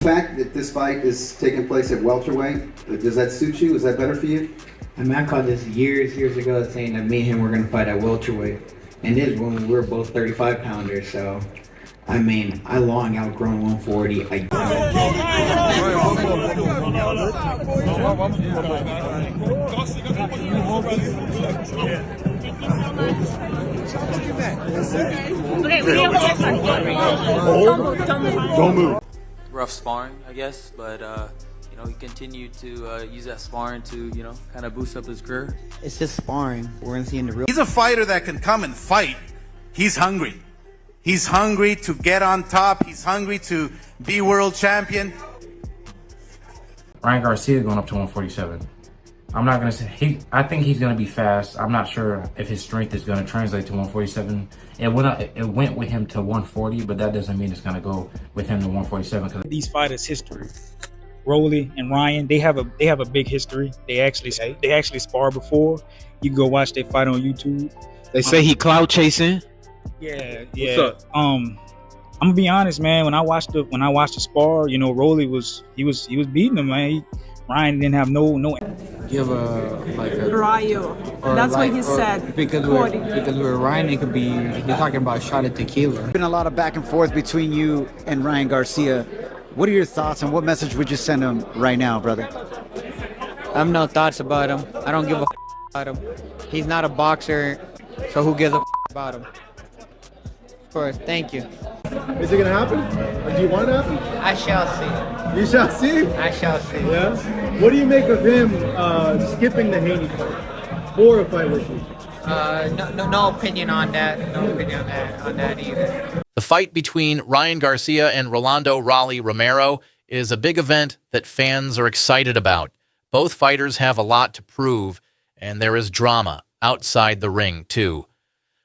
The fact that this fight is taking place at welterweight, does that suit you? Is that better for you? I mean, I called this years ago saying that me and him were going to fight at welterweight. And this is when we were both 35 pounders, so I mean, I long outgrown 140. Don't move. Rough sparring, I guess, but you know, he continued to use that sparring to, you know, kind of boost up his career. It's just sparring. We're going to see in the real. He's a fighter that can come and fight. He's hungry. He's hungry to get on top. He's hungry to be world champion. Ryan Garcia going up to 147. I'm not going to say, I think he's going to be fast. I'm not sure if his strength is going to translate to 147. It went with him to 140, but that doesn't mean it's going to go with him to 147. These fighters' history, Rolly and Ryan, they have a big history. They actually sparred before. You can go watch their fight on YouTube. They say he clout chasing. Yeah. What's up? I'm gonna be honest, man. When I watched the spar, you know, Rolly was beating him, man. Ryan didn't have no. Give a Rayo. That's like, what he said. Because we're Ryan, it could be you're talking about a shot at tequila. There's been a lot of back and forth between you and Ryan Garcia. What are your thoughts and what message would you send him right now, brother? I have no thoughts about him. I don't give a about him. He's not a boxer, so who gives a about him? Of course, thank you. Is it gonna happen? Or do you want it to happen? I shall see. You shall see. I shall see. Yeah. What do you make of him skipping the Haney fight for a fight with you? No opinion on that. No opinion on that either. The fight between Ryan Garcia and Rolando "Raleigh" Romero is a big event that fans are excited about. Both fighters have a lot to prove, and there is drama outside the ring, too.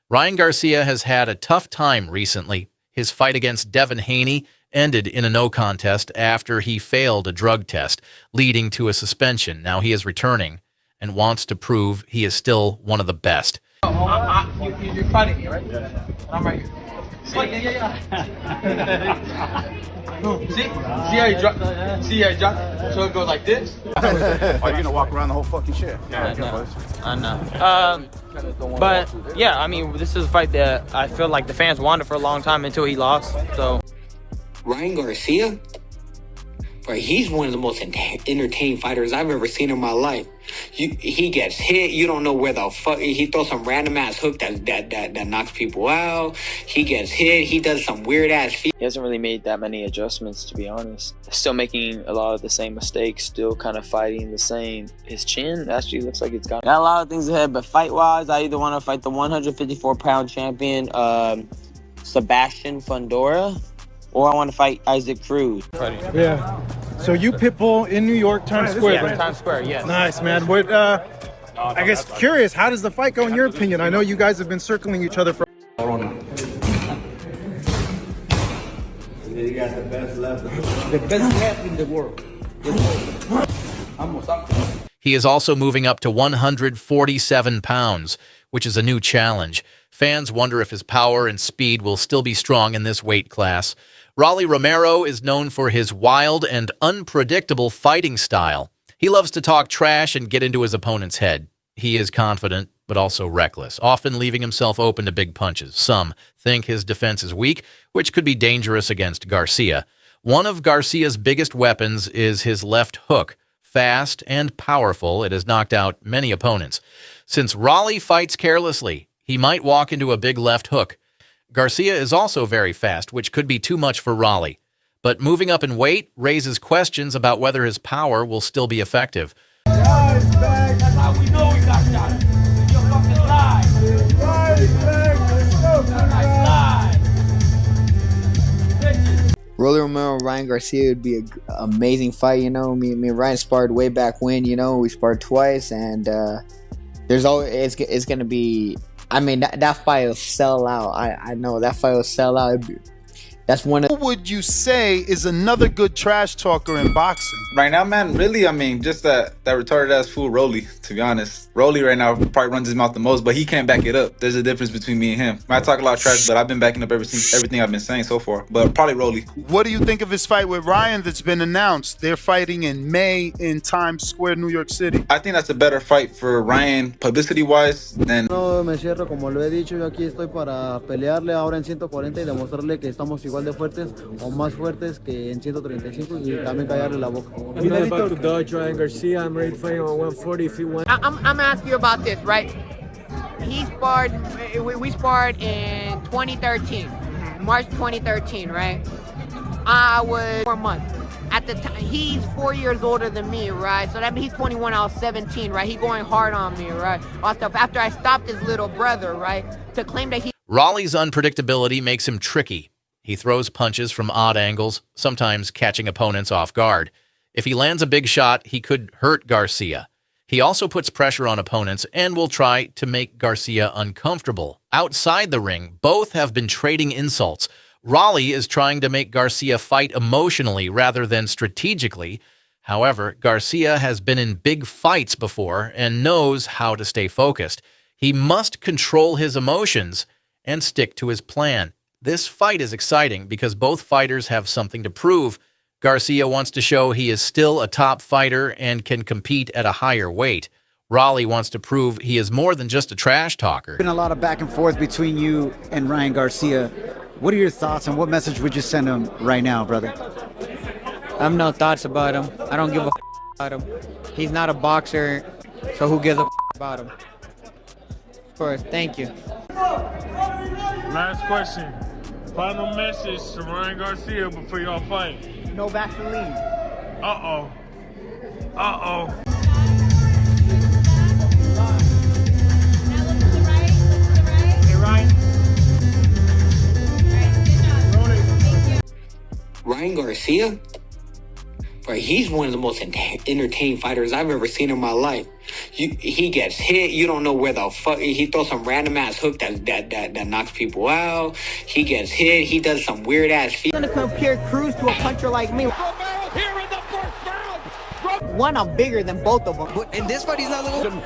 Ryan Garcia has had a tough time recently. His fight against Devin Haney ended in a no contest after he failed a drug test, leading to a suspension. Now he is returning and wants to prove he is still one of the best. You're fighting me, right? Yeah. I'm right here. See how you drop? See how you drop? So it goes like this. Are you gonna walk around the whole fucking shit? Yeah, I know. But yeah, I mean, this is a fight that I feel like the fans wanted for a long time until he lost. So Ryan Garcia, bro, he's one of the most entertaining fighters I've ever seen in my life. He gets hit, you don't know where the fuck, he throws some random ass hook that knocks people out. He gets hit, he does some weird ass feet. he hasn't really made that many adjustments, to be honest. Still making a lot of the same mistakes, still kind of fighting the same. His chin actually looks like it's got a lot of things ahead, but fight-wise, I either want to fight the 154-pound champion, Sebastian Fundora, or I want to fight Isaac Cruz. Yeah. So you Pitbull in New York, Times Square, right? Times Square, yes. Nice, man. What? I guess curious. How does the fight go in your opinion? I know you guys have been circling each other for. You got the best left in the world. He is also moving up to 147 pounds, which is a new challenge. Fans wonder if his power and speed will still be strong in this weight class. Raleigh Romero is known for his wild and unpredictable fighting style. He loves to talk trash and get into his opponent's head. He is confident, but also reckless, often leaving himself open to big punches. Some think his defense is weak, which could be dangerous against Garcia. One of Garcia's biggest weapons is his left hook. Fast and powerful, it has knocked out many opponents. Since Raleigh fights carelessly, he might walk into a big left hook. Garcia is also very fast, which could be too much for Raleigh. But moving up in weight raises questions about whether his power will still be effective. That's how we know we got shot. You're fucking live. Rolly Romero, Ryan Garcia would be an amazing fight. You know, me and Ryan sparred way back when. You know, we sparred twice, and there's always it's gonna be. I mean, that fight will sell out. I know that fight will sell out. That's one of. Who would you say is another good trash talker in boxing? Right now, man, really, I mean, just that retarded ass fool, Rolly, to be honest. Rolly right now probably runs his mouth the most, but he can't back it up. There's a difference between me and him. I talk a lot of trash, but I've been backing up everything I've been saying so far. But probably Rolly. What do you think of his fight with Ryan that's been announced? They're fighting in May in Times Square, New York City. I think that's a better fight for Ryan, publicity-wise, than... No me cierro, como lo he dicho, yo aquí estoy para pelearle ahora en 140 y demostrarle que estamos igual de fuertes o más fuertes que en 135 y también callarle la boca. I'm not about to dodge Ryan Garcia. I'm ready to fight him on 140 if he wants. I'm gonna ask you about this, right? We sparred in 2013, March 2013, right? I was 4 months. At the time, he's 4 years older than me, right? So that means he's 21, I was 17, right? He going hard on me, right? After I stopped his little brother, right? To claim that he... Raleigh's unpredictability makes him tricky. He throws punches from odd angles, sometimes catching opponents off guard. If he lands a big shot, he could hurt Garcia. He also puts pressure on opponents and will try to make Garcia uncomfortable. Outside the ring, both have been trading insults. Raleigh is trying to make Garcia fight emotionally rather than strategically. However, Garcia has been in big fights before and knows how to stay focused. He must control his emotions and stick to his plan. This fight is exciting because both fighters have something to prove. Garcia wants to show he is still a top fighter and can compete at a higher weight. Raleigh wants to prove he is more than just a trash talker. Been a lot of back and forth between you and Ryan Garcia. What are your thoughts and what message would you send him right now, brother? I have no thoughts about him. I don't give a about him. He's not a boxer, so who gives a about him? Of course, thank you. Last question. Final message to Ryan Garcia before y'all fight. No Vaseline. Uh-oh. Uh-oh. Hey, Ryan. Ryan Garcia? Bro, he's one of the most entertaining fighters I've ever seen in my life. He gets hit, you don't know where the fuck, he throws some random ass hook that knocks people out. He gets hit, he does some weird ass feet. I'm gonna compare Cruz to a puncher like me. Romero here in the first round. One, I'm bigger than both of them. But in this fight, he's not looking.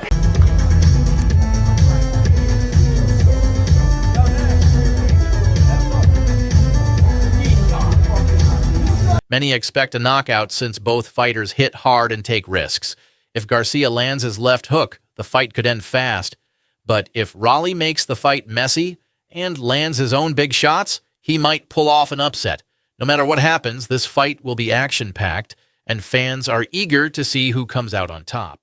Many expect a knockout since both fighters hit hard and take risks. If Garcia lands his left hook, the fight could end fast. But if Raleigh makes the fight messy and lands his own big shots, he might pull off an upset. No matter what happens, this fight will be action-packed, and fans are eager to see who comes out on top.